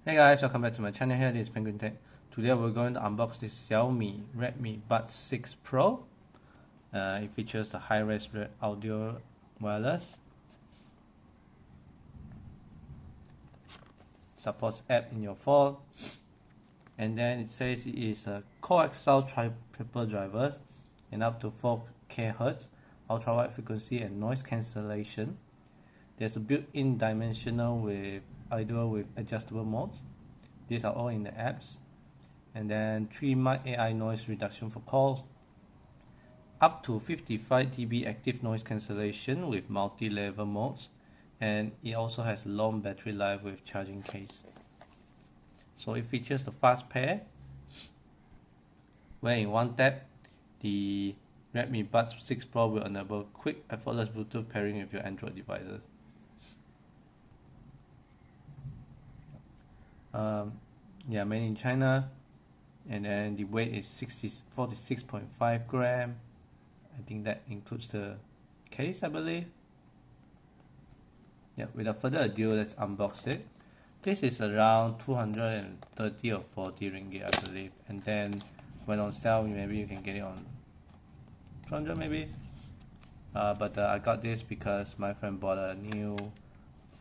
Hey guys, welcome back to my channel. Here this is Penguin Tech. Today we're going to unbox this Xiaomi Redmi Buds 6 Pro. It features a high-res audio wireless. Supports app in your phone. And then it says it is a coaxial triple drivers and up to 4 kHz, ultra-wide frequency and noise cancellation. There's a built-in dimensional with audio with adjustable modes. These are all in the apps. And then 3 mic AI noise reduction for calls. Up to 55 dB active noise cancellation with multi-level modes. And it also has long battery life with charging case. So it features the fast pair, where in one tap, the Redmi Buds 6 Pro will enable quick, effortless Bluetooth pairing with your Android devices. Made in China, and then the weight is 46.5 gram. I think that includes the case, I believe. Without further ado, let's unbox it. This is around 230 or 40 ringgit, I believe, and then when on sale, maybe you can get it on 200 maybe. But I got this because my friend bought a new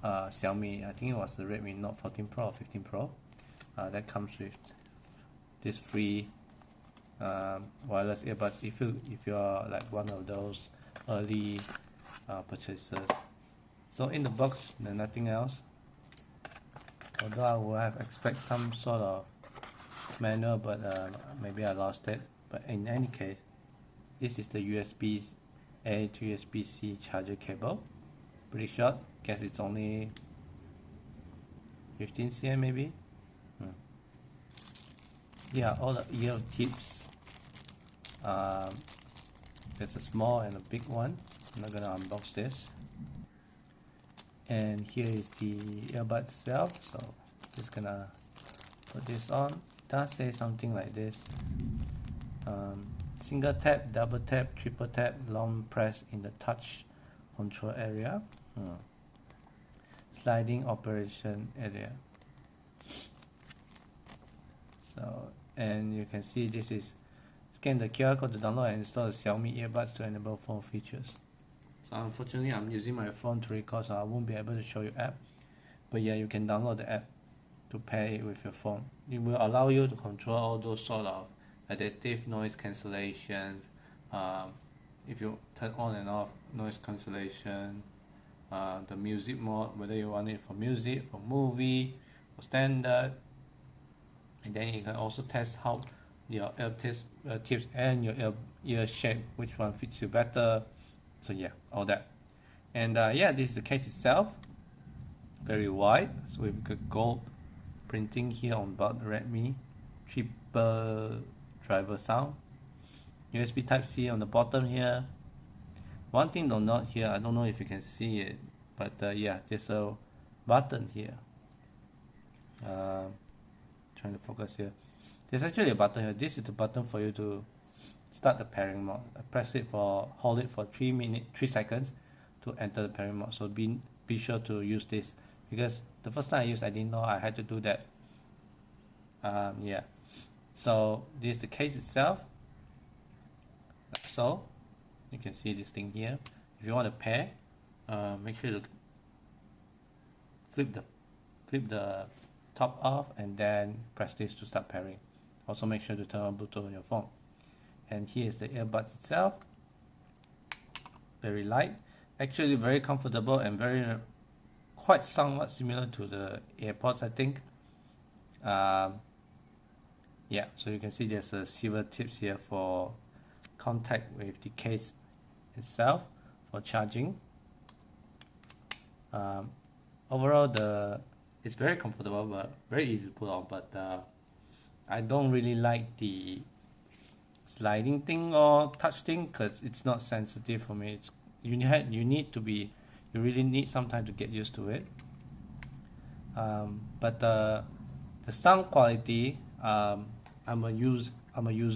Xiaomi, I think it was the Redmi Note 14 Pro or 15 Pro. That comes with this free wireless earbuds if you are like one of those early purchasers. So in the box, there's nothing else. Although I would have expected some sort of manual, but maybe I lost it. But in any case, this is the USB-A to USB-C charger cable. Pretty short. Guess it's only 15 cm maybe. Yeah, all the ear tips. There's a small and a big one. I'm not gonna unbox this. And here is the earbud itself. So just gonna put this on. It does say something like this. Single tap, double tap, triple tap, long press in the touch control area. Sliding operation area. So, and you can see this is scan the QR code to download and install the Xiaomi earbuds to enable phone features. So unfortunately I'm using my phone to record, so I won't be able to show you app. But yeah, you can download the app to pair it with your phone. It will allow you to control all those sort of adaptive noise cancellation. If you turn on and off noise cancellation, the music mode, whether you want it for music, for movie, for standard. And then you can also test how your ear tips and your ear shape, which one fits you better. So yeah, all that. And this is the case itself. Very wide. So we've got gold printing here on board the Redmi. Triple driver sound. USB Type-C on the bottom here. One thing to note here, I don't know if you can see it, but there's a button here. Trying to focus here. There's actually a button here. This is the button for you to start the pairing mode. Hold it for 3 seconds to enter the pairing mode. So be sure to use this, because the first time I used, I didn't know I had to do that. So this is the case itself. So you can see this thing here. If you want to pair, make sure to flip the top off and then press this to start pairing. Also make sure to turn on Bluetooth on your phone. And here is the earbuds itself. Very light, actually very comfortable, and quite somewhat similar to the AirPods, I think. So you can see there's a silver tips here for contact with the case itself for charging. Overall, it's very comfortable, but very easy to put on. But I don't really like the sliding thing or touch thing, because it's not sensitive for me. You really need some time to get used to it. But the sound quality, I'm a user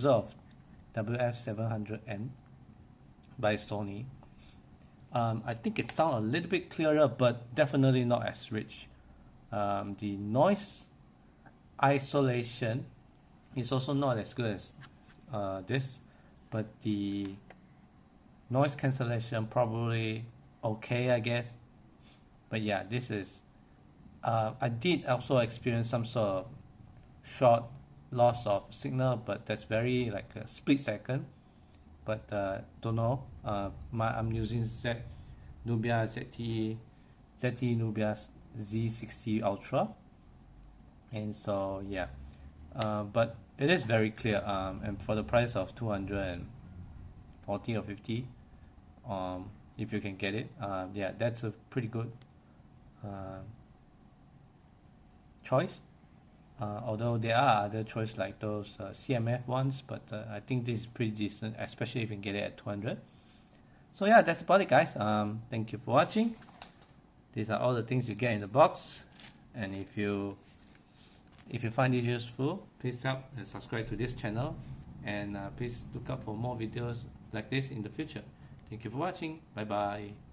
of WF700N by Sony. I think it sounds a little bit clearer, but definitely not as rich. The noise isolation is also not as good as this, but the noise cancellation probably okay, I guess. But yeah, this is I did also experience some sort of short loss of signal, but that's very like a split second. But don't know. I'm using Nubia ZTE Nubia Z60 Ultra, and so yeah. But it is very clear. And for the price of 240 or 50, if you can get it, yeah, that's a pretty good choice. Although there are other choices like those CMF ones, but I think this is pretty decent, especially if you can get it at 200. So yeah, that's about it, guys. Thank you for watching. These are all the things you get in the box, and if you find it useful, please help and subscribe to this channel, and please look out for more videos like this in the future. Thank you for watching. Bye bye.